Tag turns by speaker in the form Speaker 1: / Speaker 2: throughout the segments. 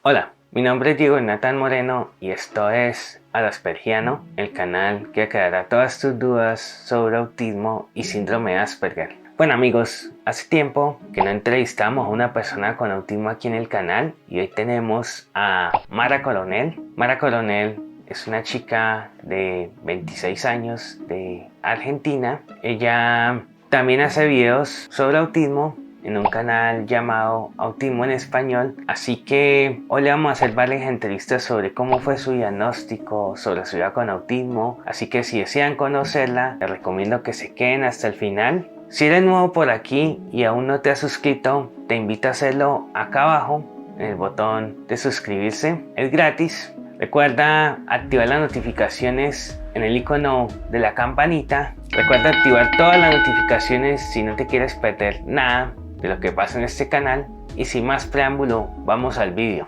Speaker 1: Hola, mi nombre es Diego Nathan Moreno y esto es Aspergiano, el canal que aclarará todas tus dudas sobre autismo y síndrome de Asperger. Bueno amigos, hace tiempo que no entrevistamos a una persona con autismo aquí en el canal y hoy tenemos a Mara Coronel. Mara Coronel es una chica de 26 años de Argentina. Ella también hace videos sobre autismo en un canal llamado Autismo en Español, así que hoy le vamos a hacer varias entrevistas sobre cómo fue su diagnóstico, sobre su vida con autismo, así que si desean conocerla, les recomiendo que se queden hasta el final. Si eres nuevo por aquí y aún no te has suscrito, te invito a hacerlo acá abajo, en el botón de suscribirse, es gratis. Recuerda activar las notificaciones en el icono de la campanita. Recuerda activar todas las notificaciones si no te quieres perder nada de lo que pasa en este canal. Y sin más preámbulo, vamos al vídeo.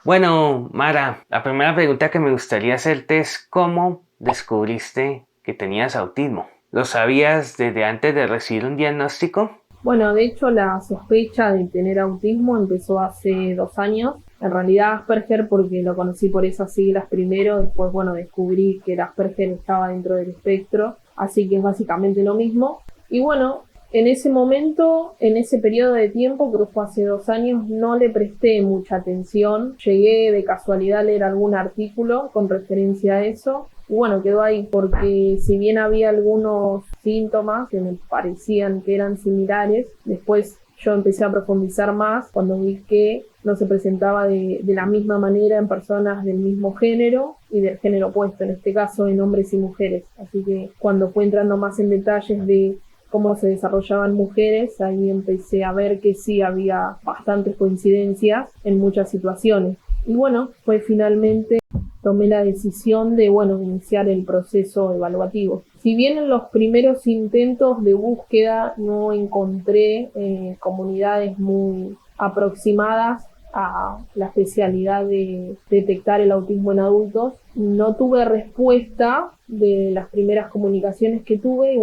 Speaker 1: Bueno, Mara, la primera pregunta que me gustaría hacerte es ¿cómo descubriste que tenías autismo? ¿Lo sabías desde antes de recibir un diagnóstico?
Speaker 2: Bueno, de hecho la sospecha de tener autismo empezó hace 2 años. En realidad Asperger porque lo conocí por esas siglas primero, después descubrí que el Asperger estaba dentro del espectro, así que es básicamente lo mismo. Y bueno, en ese momento, en ese periodo de tiempo, creo que fue hace 2 años, no le presté mucha atención. Llegué de casualidad a leer algún artículo con referencia a eso. Y bueno, quedó ahí porque si bien había algunos síntomas que me parecían que eran similares, después yo empecé a profundizar más cuando vi que no se presentaba de la misma manera en personas del mismo género y del género opuesto, en este caso en hombres y mujeres. Así que cuando fue entrando más en detalles de cómo se desarrollaban mujeres, ahí empecé a ver que sí había bastantes coincidencias en muchas situaciones. Y bueno, fue finalmente tomé la decisión de iniciar el proceso evaluativo. Si bien en los primeros intentos de búsqueda no encontré comunidades muy aproximadas a la especialidad de detectar el autismo en adultos, no tuve respuesta de las primeras comunicaciones que tuve y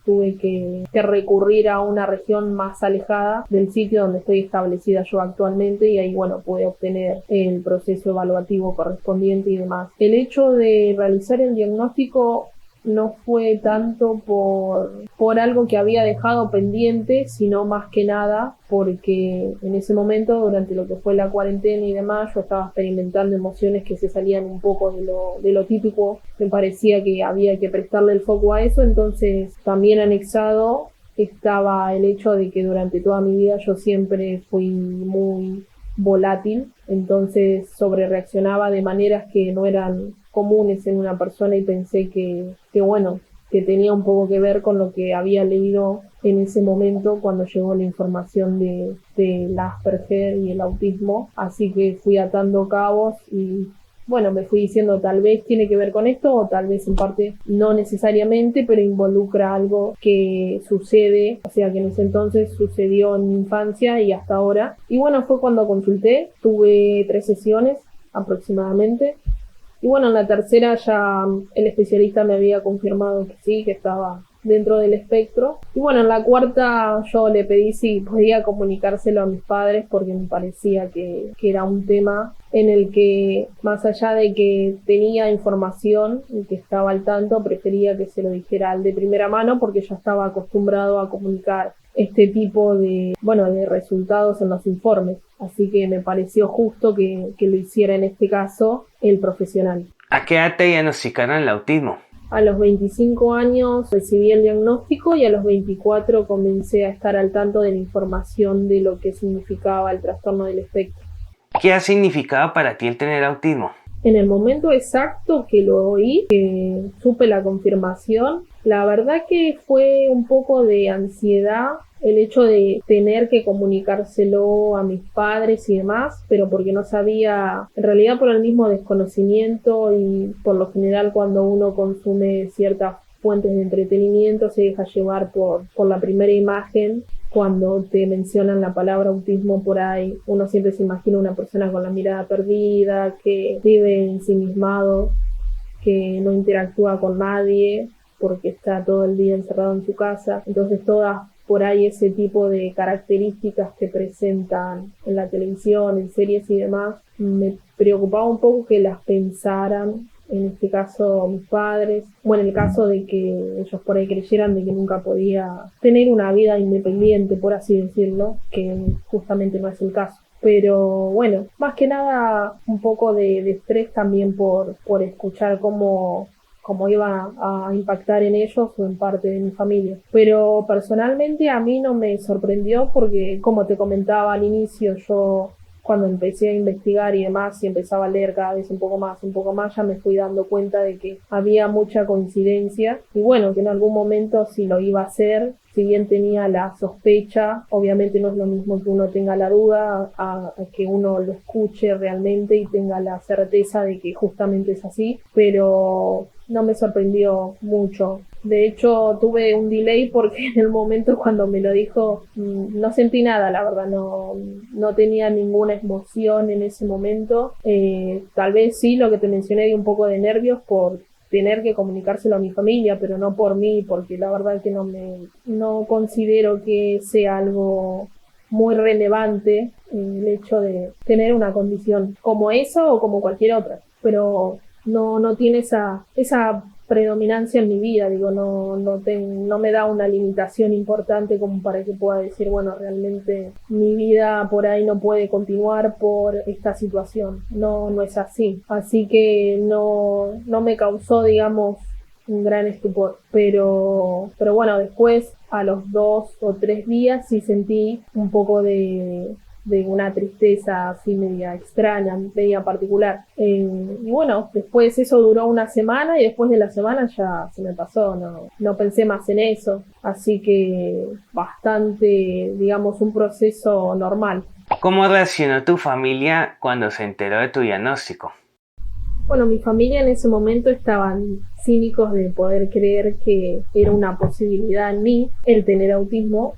Speaker 2: tuve que recurrir a una región más alejada del sitio donde estoy establecida yo actualmente y ahí pude obtener el proceso evaluativo correspondiente y demás. El hecho de realizar el diagnóstico no fue tanto por algo que había dejado pendiente, sino más que nada porque en ese momento, durante lo que fue la cuarentena y demás, yo estaba experimentando emociones que se salían un poco de lo típico. Me parecía que había que prestarle el foco a eso, entonces también anexado estaba el hecho de que durante toda mi vida yo siempre fui muy volátil, entonces sobrereaccionaba de maneras que no eran comunes en una persona y pensé que tenía un poco que ver con lo que había leído en ese momento cuando llegó la información de la Asperger y el autismo, así que fui atando cabos y me fui diciendo tal vez tiene que ver con esto o tal vez en parte no necesariamente, pero involucra algo que sucede, o sea que en ese entonces sucedió en mi infancia y hasta ahora. Y fue cuando consulté, tuve 3 sesiones aproximadamente. Y en la tercera ya el especialista me había confirmado que sí, que estaba dentro del espectro. Y en la cuarta yo le pedí si podía comunicárselo a mis padres porque me parecía que era un tema en el que, más allá de que tenía información y que estaba al tanto, prefería que se lo dijera al de primera mano porque ya estaba acostumbrado a comunicar este tipo de resultados en los informes. Así que me pareció justo que lo hiciera en este caso el profesional.
Speaker 1: ¿A qué edad te diagnosticaron el autismo?
Speaker 2: A los 25 años recibí el diagnóstico y a los 24 comencé a estar al tanto de la información de lo que significaba el trastorno del espectro.
Speaker 1: ¿Qué ha significado para ti el tener autismo?
Speaker 2: En el momento exacto que lo oí, que supe la confirmación, la verdad que fue un poco de ansiedad el hecho de tener que comunicárselo a mis padres y demás, pero porque no sabía, en realidad por el mismo desconocimiento y por lo general cuando uno consume ciertas fuentes de entretenimiento se deja llevar por la primera imagen. Cuando te mencionan la palabra autismo por ahí, uno siempre se imagina una persona con la mirada perdida, que vive ensimismado, que no interactúa con nadie porque está todo el día encerrado en su casa. Entonces todas por ahí ese tipo de características que presentan en la televisión, en series y demás, me preocupaba un poco que las pensaran, en este caso mis padres, bueno, en el caso de que ellos por ahí creyeran de que nunca podía tener una vida independiente, por así decirlo, que justamente no es el caso. Pero bueno, más que nada un poco de estrés también por escuchar cómo iba a impactar en ellos o en parte de mi familia. Pero personalmente a mí no me sorprendió porque, como te comentaba al inicio, yo cuando empecé a investigar y demás y empezaba a leer cada vez un poco más, ya me fui dando cuenta de que había mucha coincidencia y bueno, que en algún momento sí lo iba a hacer. Si bien tenía la sospecha, obviamente no es lo mismo que uno tenga la duda a que uno lo escuche realmente y tenga la certeza de que justamente es así, pero no me sorprendió mucho. De hecho, tuve un delay porque en el momento cuando me lo dijo no sentí nada, la verdad, no tenía ninguna emoción en ese momento. Tal vez sí, lo que te mencioné, de un poco de nervios por tener que comunicárselo a mi familia, pero no por mí, porque la verdad que no considero que sea algo muy relevante el hecho de tener una condición como esa o como cualquier otra, pero no tiene esa predominancia en mi vida, digo, no me da una limitación importante como para que pueda decir, bueno, realmente mi vida por ahí no puede continuar por esta situación. No es así. Así que no me causó, digamos, un gran estupor. Pero bueno, después, a los 2 o 3 días, sí sentí un poco de una tristeza así media extraña, media particular. Y bueno, después eso duró una semana y después de la semana ya se me pasó, no pensé más en eso. Así que bastante, digamos, un proceso normal.
Speaker 1: ¿Cómo reaccionó tu familia cuando se enteró de tu diagnóstico?
Speaker 2: Bueno, mi familia en ese momento estaban cínicos de poder creer que era una posibilidad en mí el tener autismo,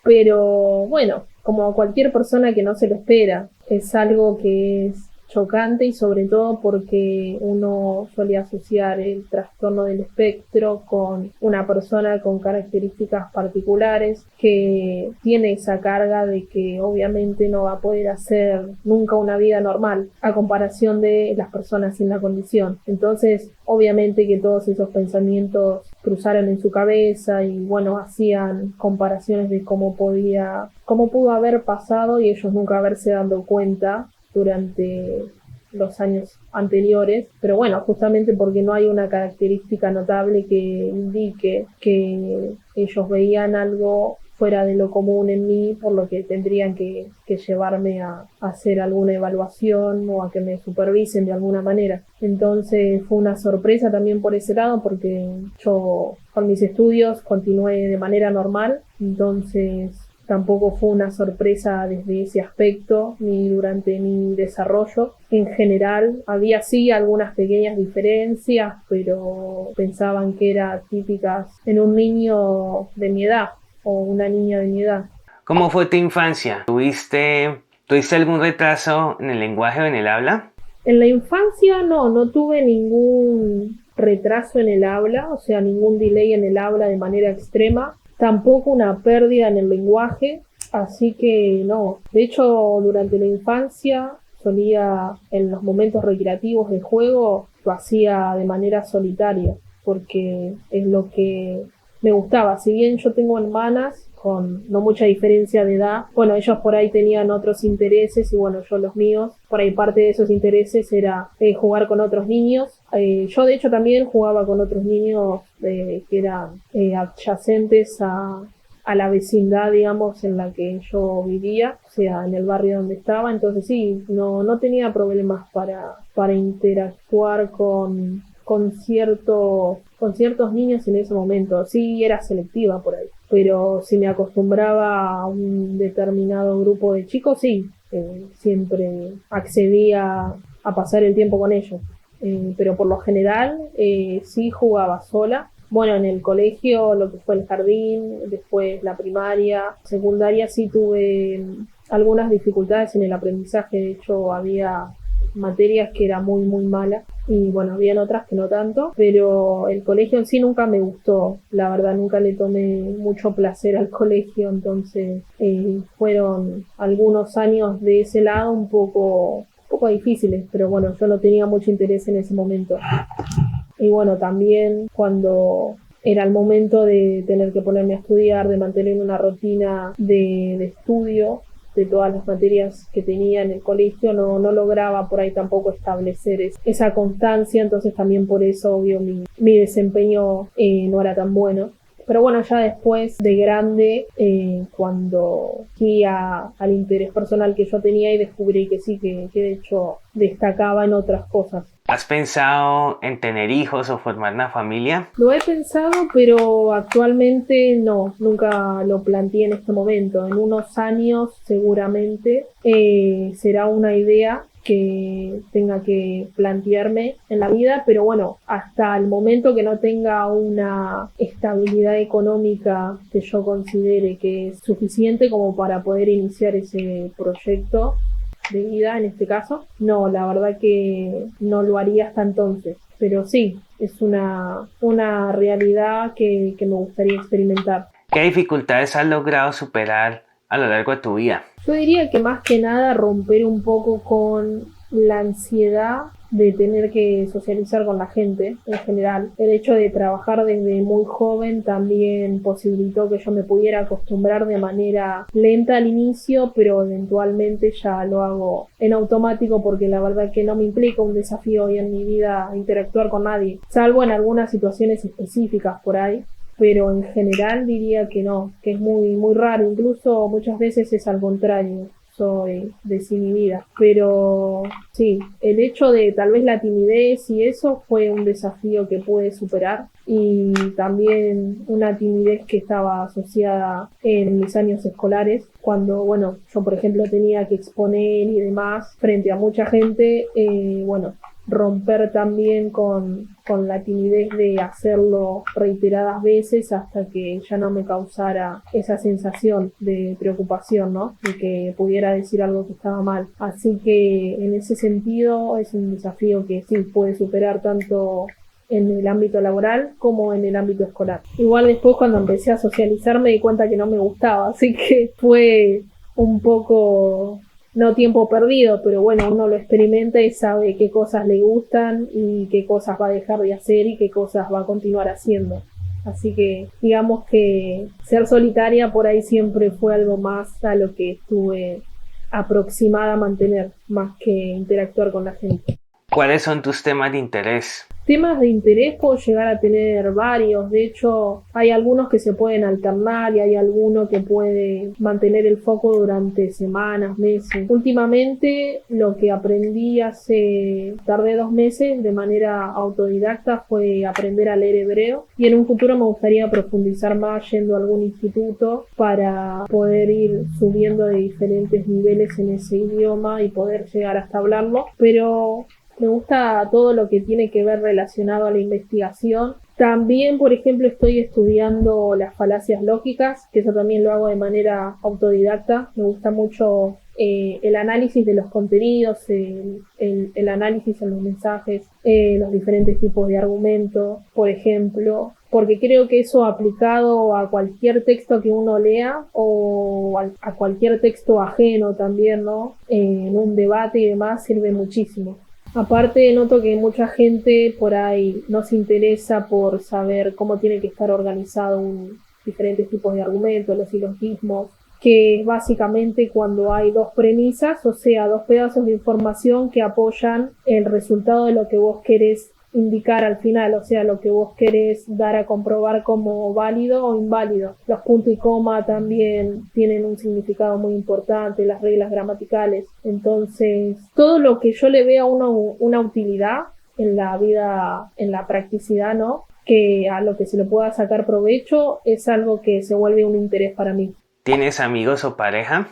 Speaker 2: pero bueno, como cualquier persona que no se lo espera, es algo que es chocante y sobre todo porque uno suele asociar el trastorno del espectro con una persona con características particulares que tiene esa carga de que obviamente no va a poder hacer nunca una vida normal a comparación de las personas sin la condición. Entonces, obviamente que todos esos pensamientos cruzaron en su cabeza y bueno, hacían comparaciones de cómo pudo haber pasado y ellos nunca haberse dado cuenta durante los años anteriores, pero bueno, justamente porque no hay una característica notable que indique que ellos veían algo fuera de lo común en mí, por lo que tendrían que llevarme a hacer alguna evaluación o a que me supervisen de alguna manera. Entonces fue una sorpresa también por ese lado, porque yo con mis estudios continué de manera normal, entonces tampoco fue una sorpresa desde ese aspecto ni durante mi desarrollo. En general había sí algunas pequeñas diferencias, pero pensaban que eran típicas en un niño de mi edad o una niña de mi edad.
Speaker 1: ¿Cómo fue tu infancia? ¿Tuviste algún retraso en el lenguaje o en el habla?
Speaker 2: En la infancia no tuve ningún retraso en el habla, o sea, ningún delay en el habla de manera extrema, tampoco una pérdida en el lenguaje, así que no. De hecho, durante la infancia solía, en los momentos recreativos de juego, lo hacía de manera solitaria, porque es lo que me gustaba. Si bien yo tengo hermanas con no mucha diferencia de edad, bueno, ellos por ahí tenían otros intereses y bueno, yo los míos, por ahí parte de esos intereses era jugar con otros niños. Yo de hecho también jugaba con otros niños que eran adyacentes a la vecindad, digamos, en la que yo vivía, o sea, en el barrio donde estaba, entonces sí, no tenía problemas para interactuar con ciertos niños en ese momento. Sí, era selectiva por ahí, pero si me acostumbraba a un determinado grupo de chicos, sí, siempre accedía a pasar el tiempo con ellos. Pero por lo general sí jugaba sola. Bueno, en el colegio, lo que fue el jardín, después la primaria, secundaria, sí tuve algunas dificultades en el aprendizaje. De hecho, había materias que era muy muy mala y bueno, habían otras que no tanto, pero el colegio en sí nunca me gustó, la verdad nunca le tomé mucho placer al colegio, entonces fueron algunos años de ese lado un poco difíciles, pero bueno, yo no tenía mucho interés en ese momento. Y bueno, también cuando era el momento de tener que ponerme a estudiar, de mantener una rutina de estudio de todas las materias que tenía en el colegio, no lograba por ahí tampoco establecer esa constancia, entonces también por eso, obvio, mi desempeño no era tan bueno. Pero bueno, ya después de grande, cuando fui al interés personal que yo tenía y descubrí que sí, que de hecho destacaba en otras cosas.
Speaker 1: ¿Has pensado en tener hijos o formar una familia?
Speaker 2: Lo he pensado, pero actualmente no, nunca lo planteé en este momento. En unos años seguramente será una idea que tenga que plantearme en la vida, pero bueno, hasta el momento que no tenga una estabilidad económica que yo considere que es suficiente como para poder iniciar ese proyecto de vida en este caso, no, la verdad que no lo haría hasta entonces, pero sí, es una realidad que me gustaría experimentar.
Speaker 1: ¿Qué dificultades has logrado superar a lo largo de tu vida?
Speaker 2: Yo diría que más que nada romper un poco con la ansiedad de tener que socializar con la gente en general. El hecho de trabajar desde muy joven también posibilitó que yo me pudiera acostumbrar de manera lenta al inicio, pero eventualmente ya lo hago en automático porque la verdad que no me implica un desafío hoy en mi vida interactuar con nadie, salvo en algunas situaciones específicas por ahí. Pero en general diría que no, que es muy, muy raro, incluso muchas veces es al contrario, soy desinhibida. Pero sí, el hecho de tal vez la timidez y eso fue un desafío que pude superar y también una timidez que estaba asociada en mis años escolares, cuando, bueno, yo por ejemplo tenía que exponer y demás frente a mucha gente, bueno, romper también con la timidez de hacerlo reiteradas veces hasta que ya no me causara esa sensación de preocupación, ¿no? De que pudiera decir algo que estaba mal. Así que en ese sentido es un desafío que sí puede superar tanto en el ámbito laboral como en el ámbito escolar. Igual después cuando empecé a socializar me di cuenta que no me gustaba, así que fue un poco no tiempo perdido, pero bueno, uno lo experimenta y sabe qué cosas le gustan y qué cosas va a dejar de hacer y qué cosas va a continuar haciendo. Así que digamos que ser solitaria por ahí siempre fue algo más a lo que estuve aproximada a mantener, más que interactuar con la gente.
Speaker 1: ¿Cuáles son tus temas de interés?
Speaker 2: Temas de interés puedo llegar a tener varios, de hecho hay algunos que se pueden alternar y hay alguno que puede mantener el foco durante semanas, meses. Últimamente lo que aprendí tardé 2 meses de manera autodidacta fue aprender a leer hebreo y en un futuro me gustaría profundizar más yendo a algún instituto para poder ir subiendo de diferentes niveles en ese idioma y poder llegar hasta hablarlo, pero me gusta todo lo que tiene que ver relacionado a la investigación. También, por ejemplo, estoy estudiando las falacias lógicas, que eso también lo hago de manera autodidacta. Me gusta mucho el análisis de los contenidos, el análisis en los mensajes, los diferentes tipos de argumentos, por ejemplo, porque creo que eso aplicado a cualquier texto que uno lea o a cualquier texto ajeno también, ¿no? En un debate y demás sirve muchísimo. Aparte noto que mucha gente por ahí no se interesa por saber cómo tiene que estar organizado diferentes tipos de argumentos, los silogismos, que es básicamente cuando hay dos premisas, o sea, dos pedazos de información que apoyan el resultado de lo que vos querés indicar al final, o sea, lo que vos querés dar a comprobar como válido o inválido. Los puntos y coma también tienen un significado muy importante, las reglas gramaticales. Entonces, todo lo que yo le vea una utilidad en la vida, en la practicidad, ¿no? Que a lo que se le pueda sacar provecho es algo que se vuelve un interés para mí.
Speaker 1: ¿Tienes amigos o pareja?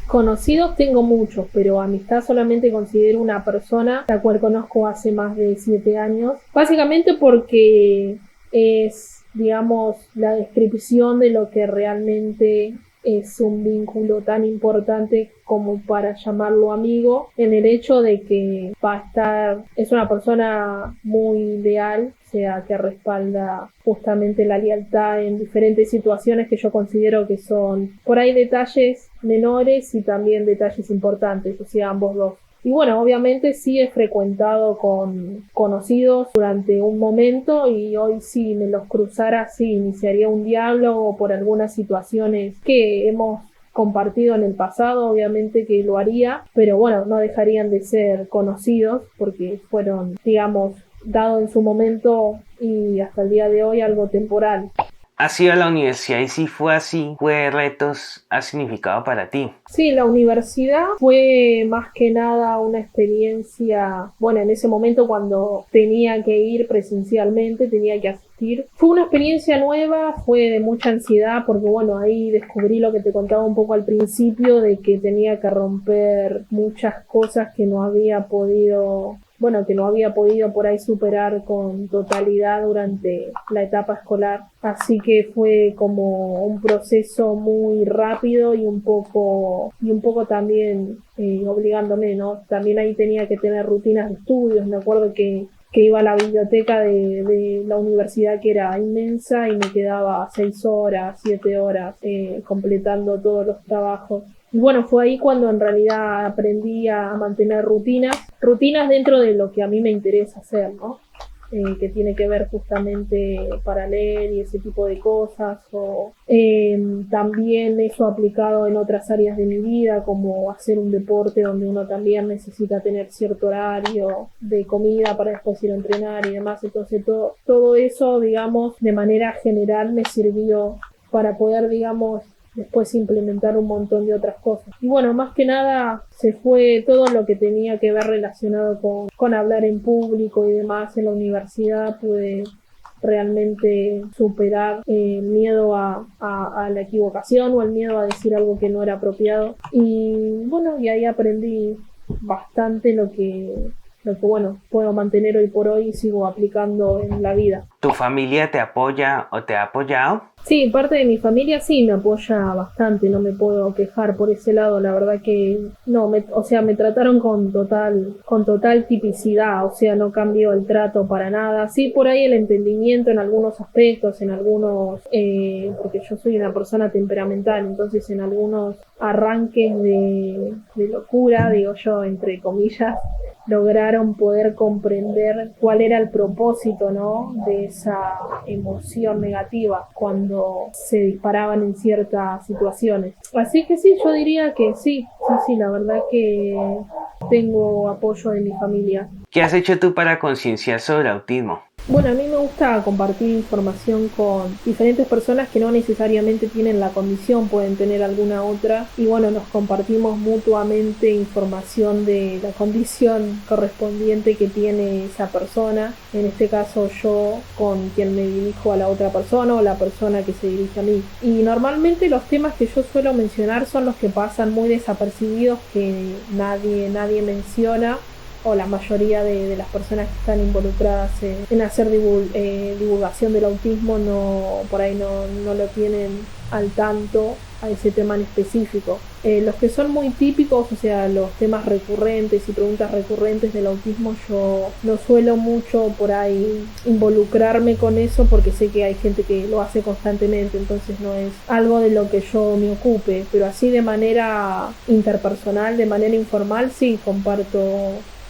Speaker 2: Conocidos tengo muchos, pero amistad solamente considero una persona la cual conozco hace más de 7 años. Básicamente porque es, digamos, la descripción de lo que realmente es un vínculo tan importante como para llamarlo amigo, en el hecho de que va a estar, es una persona muy leal, o sea, que respalda justamente la lealtad en diferentes situaciones que yo considero que son por ahí detalles menores y también detalles importantes, o sea, ambos dos. Y bueno, obviamente sí he frecuentado con conocidos durante un momento y hoy si me los cruzara sí iniciaría un diálogo por algunas situaciones que hemos compartido en el pasado, obviamente que lo haría, pero bueno, no dejarían de ser conocidos porque fueron, digamos, dado en su momento y hasta el día de hoy algo temporal.
Speaker 1: ¿Has ido a la universidad y si fue así, qué retos ha significado para ti?
Speaker 2: Sí, la universidad fue más que nada una experiencia, bueno, en ese momento cuando tenía que ir presencialmente, tenía que asistir. Fue una experiencia nueva, fue de mucha ansiedad porque bueno, ahí descubrí lo que te contaba un poco al principio de que tenía que romper muchas cosas que no había podido por ahí superar con totalidad durante la etapa escolar. Así que fue como un proceso muy rápido y un poco también obligándome, ¿no? También ahí tenía que tener rutinas de estudios. Me acuerdo que iba a la biblioteca de la universidad que era inmensa y me quedaba 6 horas, 7 horas completando todos los trabajos. Y bueno, fue ahí cuando en realidad aprendí a mantener rutinas dentro de lo que a mí me interesa hacer, ¿no? Que tiene que ver justamente para leer y ese tipo de cosas, o también eso aplicado en otras áreas de mi vida, como hacer un deporte donde uno también necesita tener cierto horario de comida para después ir a entrenar y demás. Entonces todo eso, digamos, de manera general me sirvió para poder, digamos, después implementar un montón de otras cosas. Y bueno, más que nada se fue todo lo que tenía que ver relacionado con hablar en público y demás en la universidad. Pude realmente superar el miedo a la equivocación o el miedo a decir algo que no era apropiado. Y bueno, y ahí aprendí bastante lo que bueno, puedo mantener hoy por hoy y sigo aplicando en la vida.
Speaker 1: ¿Tu familia te apoya o te ha apoyado?
Speaker 2: Sí, parte de mi familia sí me apoya bastante, no me puedo quejar por ese lado, la verdad que no, o sea, me trataron con total tipicidad, o sea, no cambió el trato para nada. Sí, por ahí el entendimiento en algunos aspectos, en algunos, porque yo soy una persona temperamental, entonces en algunos arranques de locura, digo yo, entre comillas, lograron poder comprender cuál era el propósito, ¿no?, de esa emoción negativa cuando se disparaban en ciertas situaciones. Así que sí, yo diría que sí, la verdad que tengo apoyo de mi familia.
Speaker 1: ¿Qué has hecho tú para concienciar sobre autismo?
Speaker 2: Bueno, a mí me gusta compartir información con diferentes personas que no necesariamente tienen la condición, pueden tener alguna otra, y bueno, nos compartimos mutuamente información de la condición correspondiente que tiene esa persona, en este caso yo con quien me dirijo a la otra persona o la persona que se dirige a mí. Y normalmente los temas que yo suelo mencionar son los que pasan muy desapercibidos, que nadie menciona, o la mayoría de las personas que están involucradas en hacer divulgación del autismo por ahí no lo tienen al tanto a ese tema en específico. Los que son muy típicos, o sea, los temas recurrentes y preguntas recurrentes del autismo, yo no suelo mucho por ahí involucrarme con eso porque sé que hay gente que lo hace constantemente, entonces no es algo de lo que yo me ocupe, pero así de manera interpersonal, de manera informal, sí comparto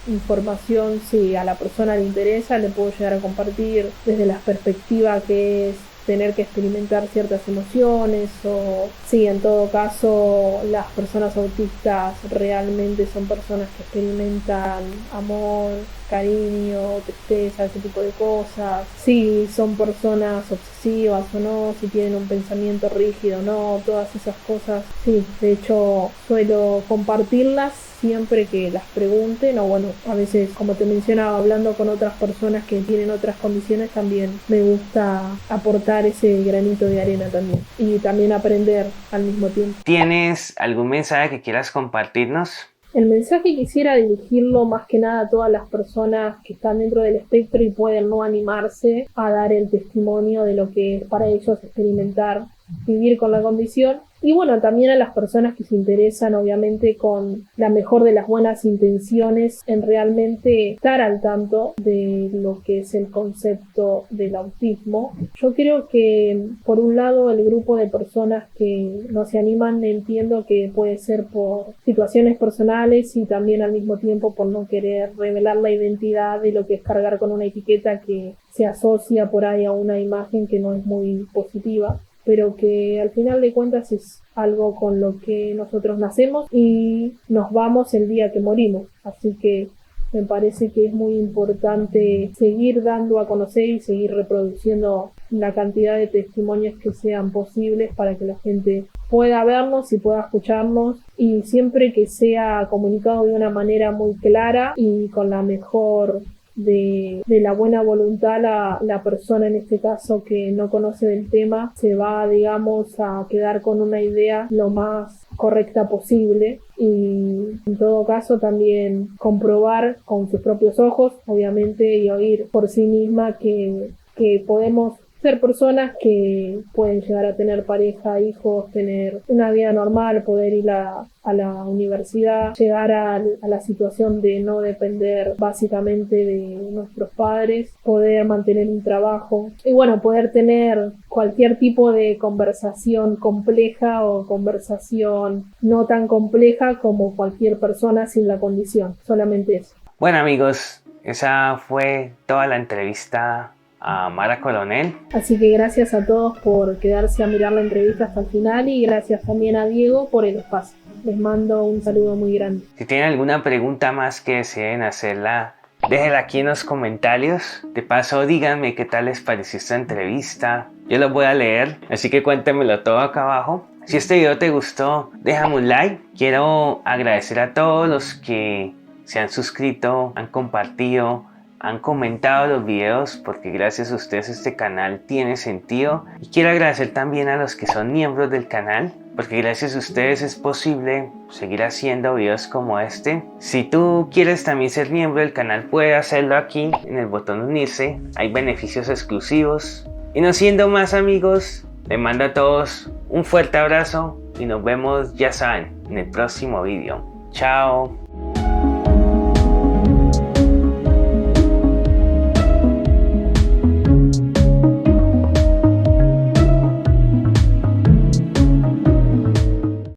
Speaker 2: información. Si a la persona le interesa, le puedo llegar a compartir desde la perspectiva que es tener que experimentar ciertas emociones, o sí, en todo caso las personas autistas realmente son personas que experimentan amor, cariño, tristeza, ese tipo de cosas. Si son personas obsesivas o no, si tienen un pensamiento rígido o no, todas esas cosas. Sí, de hecho suelo compartirlas siempre que las pregunten, o bueno, a veces, como te mencionaba, hablando con otras personas que tienen otras condiciones, también me gusta aportar ese granito de arena también, y también aprender al mismo tiempo.
Speaker 1: ¿Tienes algún mensaje que quieras compartirnos?
Speaker 2: El mensaje quisiera dirigirlo más que nada a todas las personas que están dentro del espectro y pueden no animarse a dar el testimonio de lo que es para ellos experimentar, vivir con la condición. Y bueno, también a las personas que se interesan, obviamente, con la mejor de las buenas intenciones en realmente estar al tanto de lo que es el concepto del autismo. Yo creo que, por un lado, el grupo de personas que no se animan, entiendo que puede ser por situaciones personales y también al mismo tiempo por no querer revelar la identidad de lo que es cargar con una etiqueta que se asocia por ahí a una imagen que no es muy positiva, pero que al final de cuentas es algo con lo que nosotros nacemos y nos vamos el día que morimos. Así que me parece que es muy importante seguir dando a conocer y seguir reproduciendo la cantidad de testimonios que sean posibles para que la gente pueda vernos y pueda escucharnos, y siempre que sea comunicado de una manera muy clara y con la mejor de la buena voluntad. La persona, en este caso, que no conoce del tema, se va, digamos, a quedar con una idea lo más correcta posible, y en todo caso también comprobar con sus propios ojos, obviamente, y oír por sí misma que podemos ser personas que pueden llegar a tener pareja, hijos, tener una vida normal, poder ir a la universidad, llegar a la situación de no depender básicamente de nuestros padres, poder mantener un trabajo y bueno, poder tener cualquier tipo de conversación compleja o conversación no tan compleja como cualquier persona sin la condición, solamente eso.
Speaker 1: Bueno, amigos, esa fue toda la entrevista a Mara Coronel.
Speaker 2: Así que gracias a todos por quedarse a mirar la entrevista hasta el final, y gracias también a Diego por el espacio. Les mando un saludo muy grande.
Speaker 1: Si tienen alguna pregunta más que deseen hacerla, déjenla aquí en los comentarios. De paso, díganme qué tal les pareció esta entrevista. Yo los voy a leer, así que cuéntenmelo todo acá abajo. Si este video te gustó, déjame un like. Quiero agradecer a todos los que se han suscrito, han compartido, han comentado los videos, porque gracias a ustedes este canal tiene sentido. Y quiero agradecer también a los que son miembros del canal, porque gracias a ustedes es posible seguir haciendo videos como este. Si tú quieres también ser miembro del canal, puedes hacerlo aquí en el botón unirse. Hay beneficios exclusivos. Y no siendo más, amigos, les mando a todos un fuerte abrazo y nos vemos, ya saben, en el próximo video. Chao.